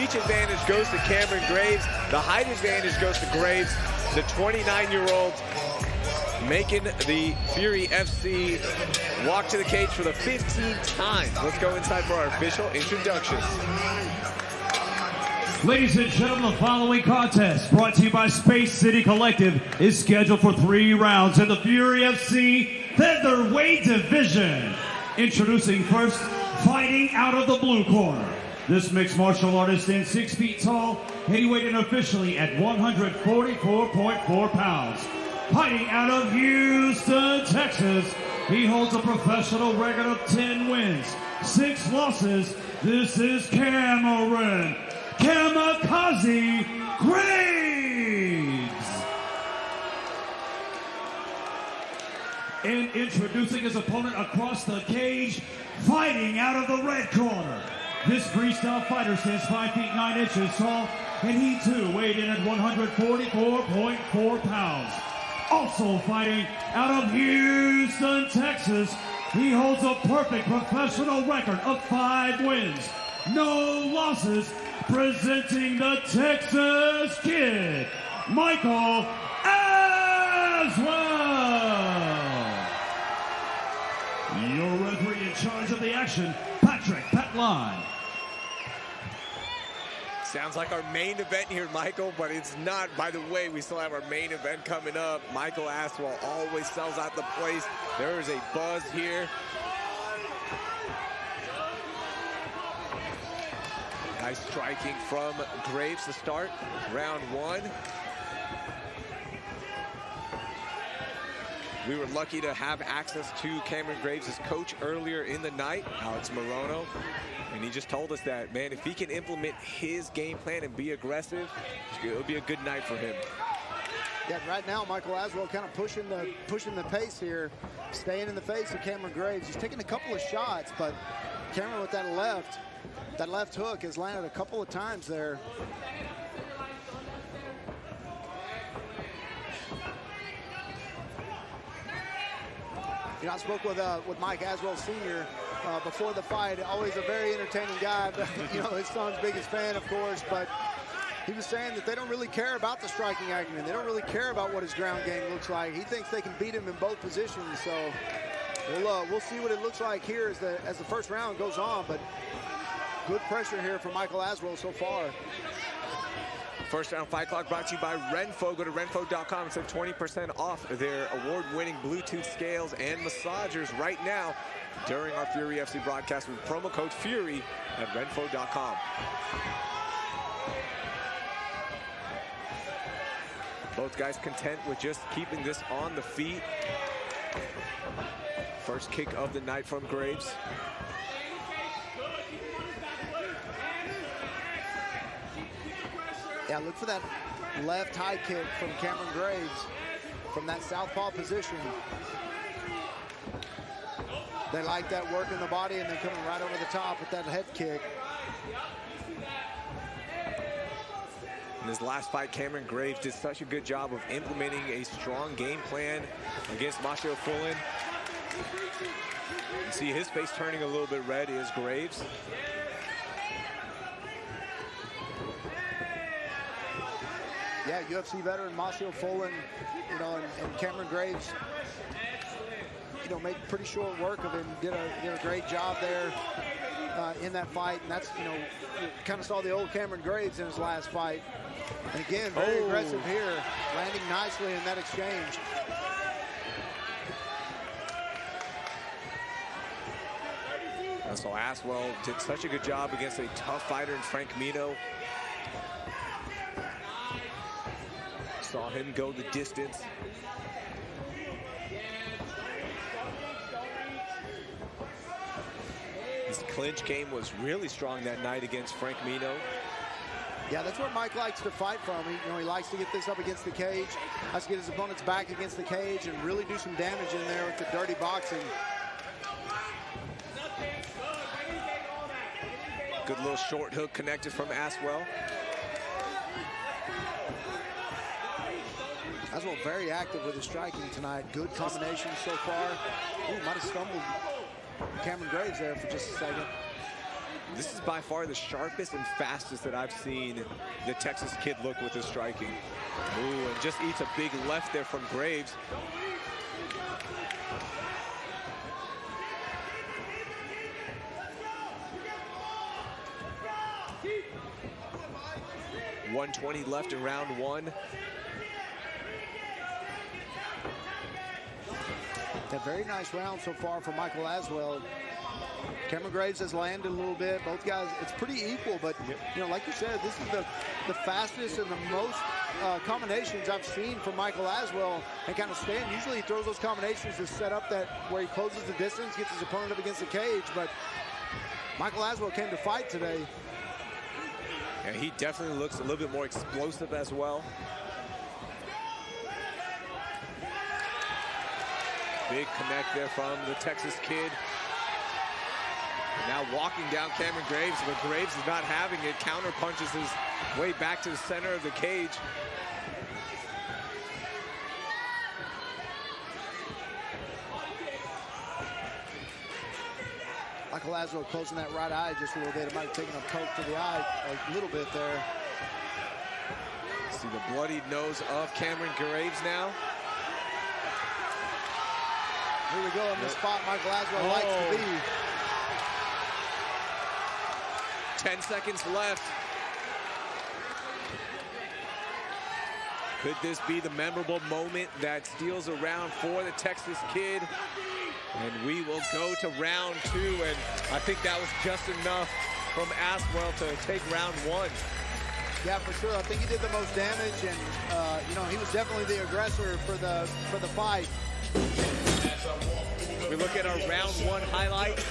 reach advantage goes to Cameron Graves. The height advantage goes to Graves. The 29-year-old making the Fury FC walk to the cage for the 15th time. Let's go inside for our official introductions. Ladies and gentlemen, the following contest, brought to you by Space City Collective, is scheduled for 3 rounds in the Fury FC Featherweight Division. Introducing first, fighting out of the blue corner. This mixed martial artist stands 6 feet tall, and he weighed in officially at 144.4 pounds. Fighting out of Houston, Texas, he holds a professional record of 10 wins, 6 losses. This is Cameron Kamikaze Graves. And introducing his opponent across the cage, fighting out of the red corner. This freestyle fighter stands 5 feet 9 inches tall, and he too weighed in at 144.4 pounds. Also fighting out of Houston, Texas, he holds a perfect professional record of 5 wins, no losses, presenting the Texas Kid, Michael Aswell. Your referee in charge of the action, Patrick Patline. Sounds like our main event here, Michael, but it's not. By the way, we still have our main event coming up. Michael Aswell always sells out the place. There is a buzz here. Nice striking from Graves to start round 1. We were lucky to have access to Cameron Graves' coach earlier in the night, Alex Morono. And he just told us that, man, if he can implement his game plan and be aggressive, it'll be a good night for him. Yeah, right now, Michael Aswell kind of pushing the pace here, staying in the face of Cameron Graves. He's taking a couple of shots, but Cameron with that left hook has landed a couple of times there. You know, I spoke with Mike Aswell Sr. Before the fight. Always a very entertaining guy. But, you know, his son's biggest fan, of course. But he was saying that they don't really care about the striking acumen. They don't really care about what his ground game looks like. He thinks they can beat him in both positions. So we'll see what it looks like here as the first round goes on. But good pressure here from Michael Aswell so far. First round fight clock brought to you by Renfo. Go to renfo.com and save 20% off their award-winning Bluetooth scales and massagers right now during our Fury FC broadcast with promo code FURY at renfo.com. Both guys content with just keeping this on the feet. First kick of the night from Graves. Yeah, look for that left high kick from Cameron Graves from that southpaw position. They like that work in the body and then coming right over the top with that head kick. In his last fight, Cameron Graves did such a good job of implementing a strong game plan against Marcio Fullen. You see his face turning a little bit red is Graves. Yeah, UFC veteran Marcio Fullen, you know, and Cameron Graves, you know, made pretty short work of him. Did a great job there in that fight, and that's, you know, you kind of saw the old Cameron Graves in his last fight. And again, very aggressive here, landing nicely in that exchange. And so Aswell did such a good job against a tough fighter in Frank Mino. Saw him go the distance. His clinch game was really strong that night against Frank Mino. Yeah, that's where Mike likes to fight from. He likes to get this up against the cage, likes to get his opponents back against the cage and really do some damage in there with the dirty boxing. Good little short hook connected from Aswell. Aswell very active with his striking tonight. Good combination so far. Ooh, might have stumbled Cameron Graves there for just a second. This is by far the sharpest and fastest that I've seen the Texas kid look with his striking. Ooh, and just eats a big left there from Graves. .120 left in round one. A very nice round so far for Michael Aswell. Cameron Graves has landed a little bit. Both guys, it's pretty equal, but you know, like you said, this is the fastest and the most combinations I've seen from Michael Aswell and kind of stand. Usually he throws those combinations to set up that where he closes the distance, gets his opponent up against the cage, but Michael Aswell came to fight today. And he definitely looks a little bit more explosive as well. Big connect there from the Texas kid. Now walking down Cameron Graves, but Graves is not having it. Counter punches his way back to the center of the cage. Michael Aswell closing that right eye just a little bit. It might have taken a poke to the eye a little bit there. See the bloodied nose of Cameron Graves now. Here we go in the spot Michael Aswell likes to be. 10 seconds left. Could this be the memorable moment that steals a round for the Texas kid? And we will go to round two, and I think that was just enough from Aswell to take round one. Yeah, for sure. I think he did the most damage, and you know, he was definitely the aggressor for the fight. We look at our round one highlights.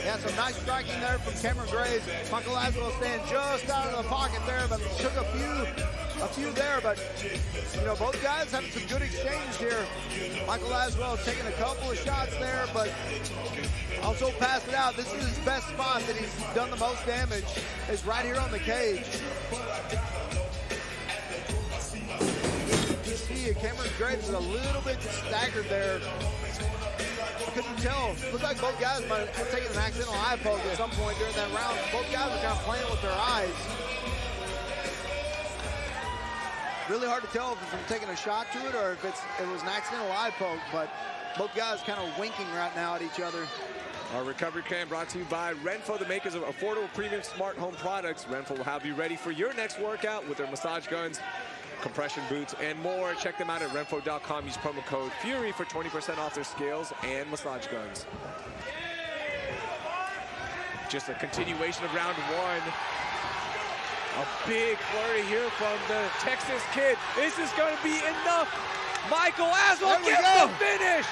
Yeah, some nice striking there from Cameron Graves. Michael Aswell staying just out of the pocket there, but took a few there, but you know, both guys having some good exchange here. Michael Aswell taking a couple of shots there, but also passed it out. This is his best spot that he's done the most damage, is right here on the cage. You see Cameron Graves is a little bit staggered there. Couldn't tell. Looked like both guys might have taken an accidental eye poke at some point during that round. Both guys were kind of playing with their eyes. Really hard to tell if it's from taking a shot to it or if it was an accidental eye poke, but both guys kind of winking right now at each other. Our recovery cam brought to you by Renfo, the makers of affordable premium smart home products. Renfo will have you ready for your next workout with their massage guns, compression boots, and more. Check them out at renfo.com. Use promo code FURY for 20% off their scales and massage guns. Just a continuation of round one. A big flurry here from the Texas kid. Is this going to be enough? Michael Aswell gets the finish.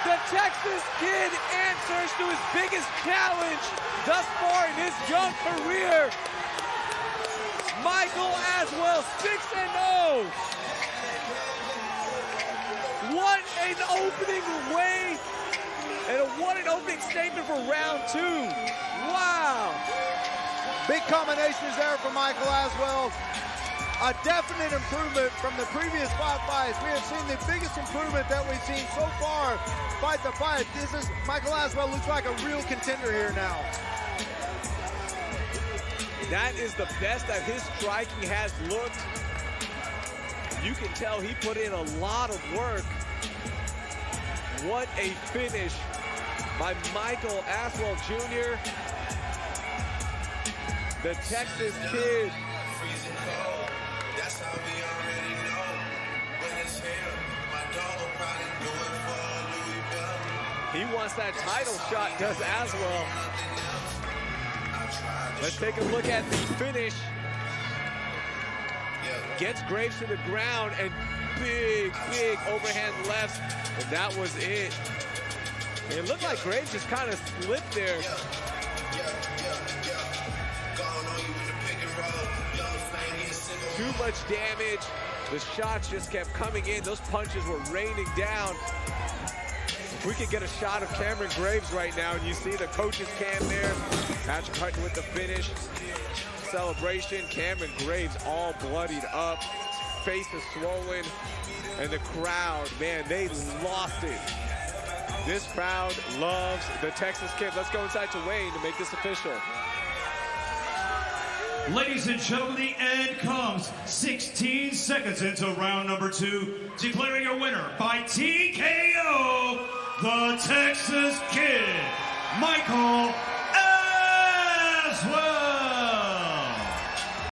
The Texas kid answers to his biggest challenge thus far in his young career. Michael Aswell, 6-0. What an opening way, and what an opening statement for round two. Wow. Big combinations there from Michael Aswell. A definite improvement from the previous 5 fights. We have seen the biggest improvement that we've seen so far, fight to fight. Michael Aswell looks like a real contender here now. That is the best that his striking has looked. You can tell he put in a lot of work. What a finish by Michael Aswell Jr. The Texas kid. He wants that title shot, does Aswell. Let's take a look at the finish. Gets Graves to the ground and big overhand left, and that was it. It looked like Graves just kind of slipped there. Too much damage. The shots just kept coming in. Those punches were raining down. If we could get a shot of Cameron Graves right now, and you see the coach's cam there. Patrick Hutton with the finish. Celebration. Cameron Graves all bloodied up. Face is swollen. And the crowd, man, they lost it. This crowd loves the Texas Kid. Let's go inside to Wayne to make this official. Ladies and gentlemen, the end comes 16 seconds into round number 2, declaring your winner by TKO, the Texas Kid, Michael